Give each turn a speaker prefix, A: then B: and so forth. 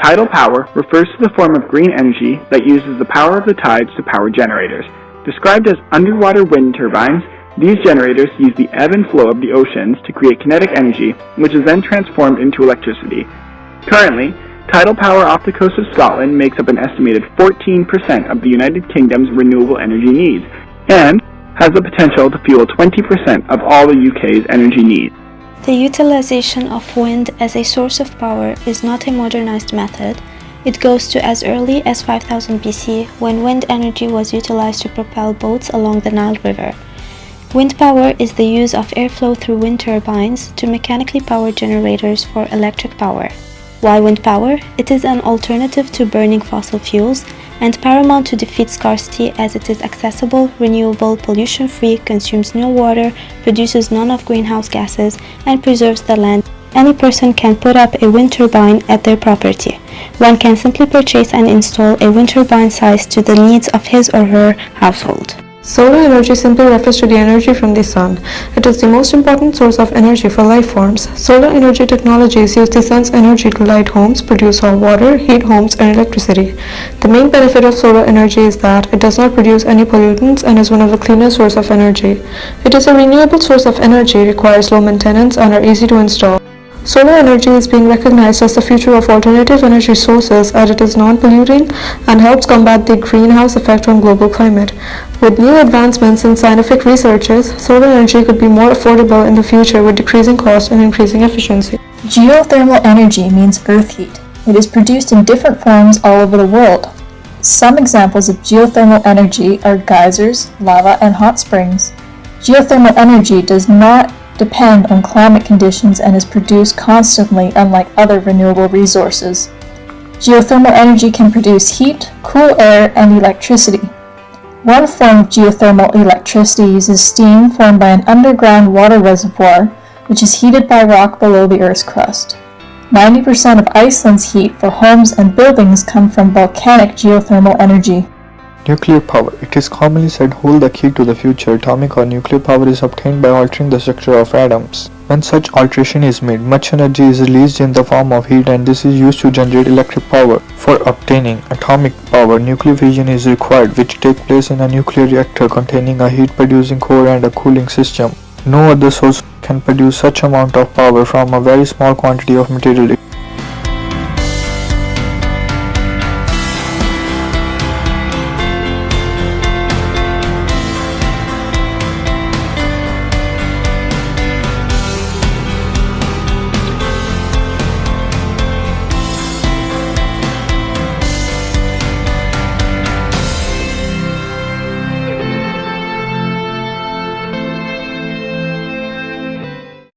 A: Tidal power refers to the form of green energy that uses the power of the tides to power generators. Described as underwater wind turbines, these generators use the ebb and flow of the oceans to create kinetic energy, which is then transformed into electricity. Currently, tidal power off the coast of Scotland makes up an estimated 14% of the United Kingdom's renewable energy needs, and has the potential to fuel 20% of all the UK's energy needs.
B: The utilization of wind as a source of power is not a modernized method. It goes to as early as 5000 BC, when wind energy was utilized to propel boats along the Nile River. Wind power is the use of airflow through wind turbines to mechanically power generators for electric power. Why wind power? It is an alternative to burning fossil fuels and paramount to defeat scarcity, as it is accessible, renewable, pollution-free, consumes no water, produces none of greenhouse gases, and preserves the land. Any person can put up a wind turbine at their property. One can simply purchase and install a wind turbine sized to the needs of his or her household.
C: Solar energy simply refers to the energy from the sun. It is the most important source of energy for life forms. Solar energy technologies use the sun's energy to light homes, produce hot water, heat homes, and electricity. The main benefit of solar energy is that it does not produce any pollutants and is one of the cleanest sources of energy. It is a renewable source of energy, requires low maintenance, and are easy to install. Solar energy is being recognized as the future of alternative energy sources, as it is non-polluting and helps combat the greenhouse effect on global climate. With new advancements in scientific researches, solar energy could be more affordable in the future with decreasing cost and increasing efficiency.
D: Geothermal energy means earth heat. It is produced in different forms all over the world. Some examples of geothermal energy are geysers, lava, and hot springs. Geothermal energy does not depend on climate conditions and is produced constantly, unlike other renewable resources. Geothermal energy can produce heat, cool air, and electricity. One form of geothermal electricity uses steam formed by an underground water reservoir, which is heated by rock below the Earth's crust. 90% of Iceland's heat for homes and buildings come from volcanic geothermal energy.
E: Nuclear power. It is commonly said hold the key to the future. Atomic or nuclear power is obtained by altering the structure of atoms. When such alteration is made, much energy is released in the form of heat, and this is used to generate electric power. For obtaining atomic power, nuclear fission is required, which takes place in a nuclear reactor containing a heat-producing core and a cooling system. No other source can produce such amount of power from a very small quantity of material.